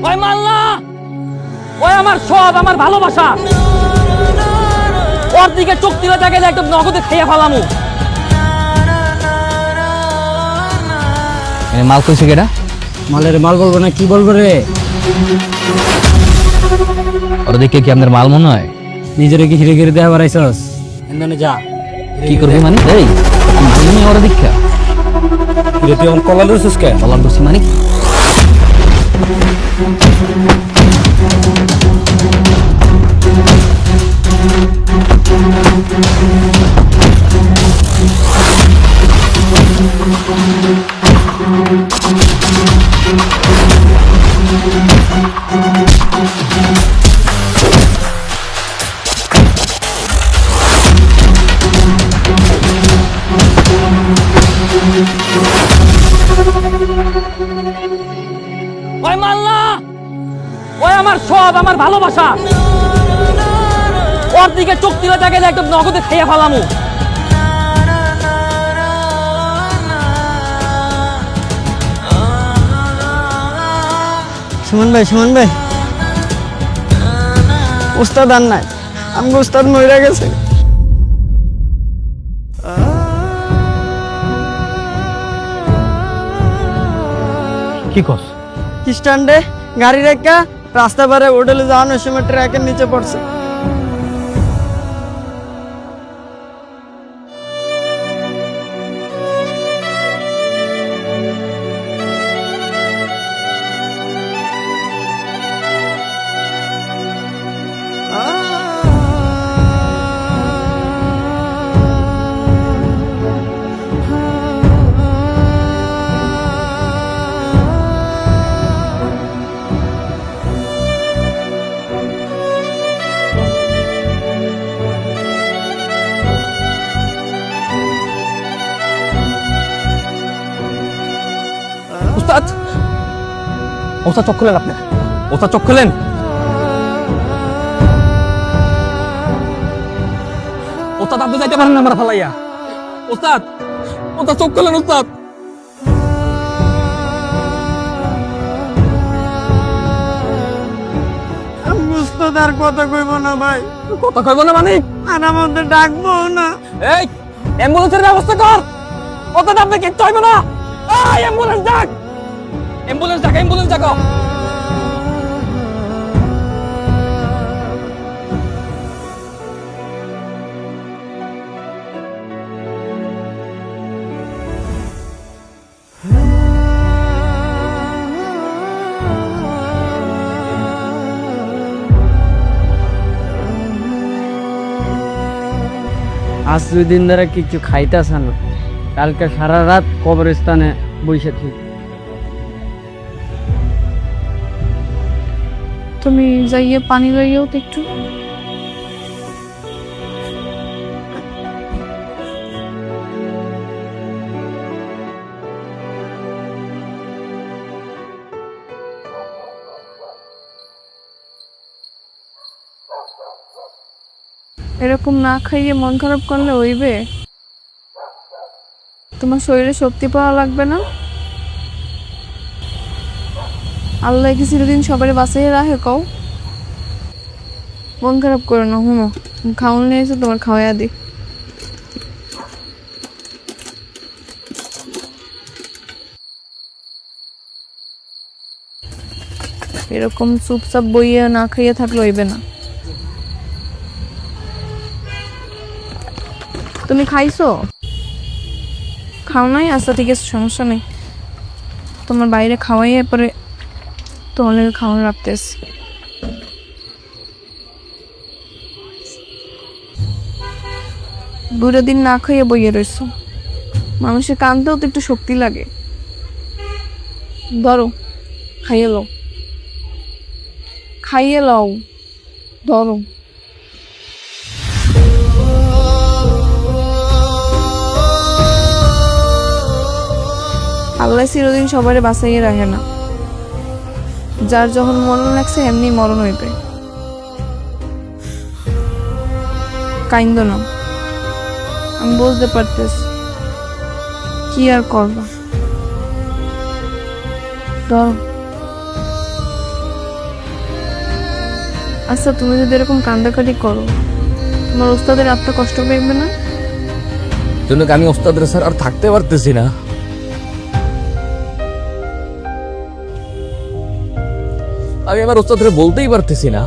ওই মাল্লা, ওই আমার সব, আমার ভালোবাসা। ওর দিকে চোখ দিলে তাকে একদম নগদে খেয়ে ফেলামু। মাল কইছে কেডা? মালের মাল বলবো না কি বলবো রে? ওর দিকে কি আপনার মাল মনে হয়? নিজের কি হিরে গিরে দেওয়া বাড়াইছস? এন্দনে যা। কি করবি মানে? এই মাল নিয়ে ওর দীক্ষা হিরে তুই কলা দোষস কে? বলার দোষী মানে ওই মাল্লা, ওই আমার সব, আমার ভালোবাসা। ওর দিকে চোখ দিলে তাকে একদম নগদে খেয়ে ফেলামু। সুমন ভাই উস্তাদ আর নাই, আমগো উস্তাদ মইরা গেছে। কি কস? স্ট্যান্ডে গাড়ি রেখা রাস্তা পারে হোটেলে যাওয়ানোর সময় ট্র্যাকের নিচে পড়ছে। উস্তাদ, ওস্তাদ চোখ খুলেন, আপনি ওস্তাদ চোখ খুলেন। ওস্তাদ আপনি যাইতে পারেন না আমরা ফালাইয়া। ওস্তাদ, ওস্তাদ চোখ খুলেন ওস্তাদ। উস্তাদ আর কথা কইব না ভাই। কথা কইব না মানে? আর আমাদের ডাকবো না। এই অ্যাম্বুলেন্সের ব্যবস্থা কর। ওস্তাদ আপনি কিচ্ছু হইব না। এই অ্যাম্বুলেন্স ডাক, অ্যাম্বুলেন্স ডাক, অ্যাম্বুলেন্স ডাকো। আজ 2 দিন ধরে কিছু খাইতাছ না, কালকে সারা রাত কবরস্থানে বসে থাকি। তুমি যাইয়ে পানি লইয়াও তো একটু। এরকম না খাইয়ে মন খারাপ করলে হইবে? তোমার শরীরে শক্তি পাওয়া লাগবে না? আল্লাহ কি চিরদিন সবারই বাঁচিয়ে রাখে কও? মন খারাপ করো না, হুনো খাওয়ান নিয়ে এসে তোমার খাওয়াইয়া দি। এরকম চুপচাপ বইয়ে না খাইয়ে থাকলে হইবে না। তুমি খাইছো? খাও নাই? আচ্ছা ঠিক আছে, সমস্যা নেই। তোমার বাইরে খাওয়াইয়ে পরে তোমার লেগে খাওয়ানো রাখতেছি। দুটো দিন না খাইয়ে বইয়ে রইছো, মানুষের কানতেও তো একটু শক্তি লাগে। ধরো খাইয়ে লও, খাইয়ে লও, ধরো। আল্লাহ চিরদিন সবারে বাঁচাইয়ে রাখে না, যার যখন মরণ লাগছে এমনি মরণ হইবে। কাইন্দ না, আমি বুঝতে পারতেছি, কি আর করবা। ধরো আচ্ছা তুমি যদি এরকম কান্দাকাটি করো তোমার ওস্তাদের আত্মা কষ্ট পাইবে না? জন্য আমি ওস্তাদের স্যার আর থাকতে পারতেছি না। আমি আমার ওস্তাদের বলতেই পারতেছি না।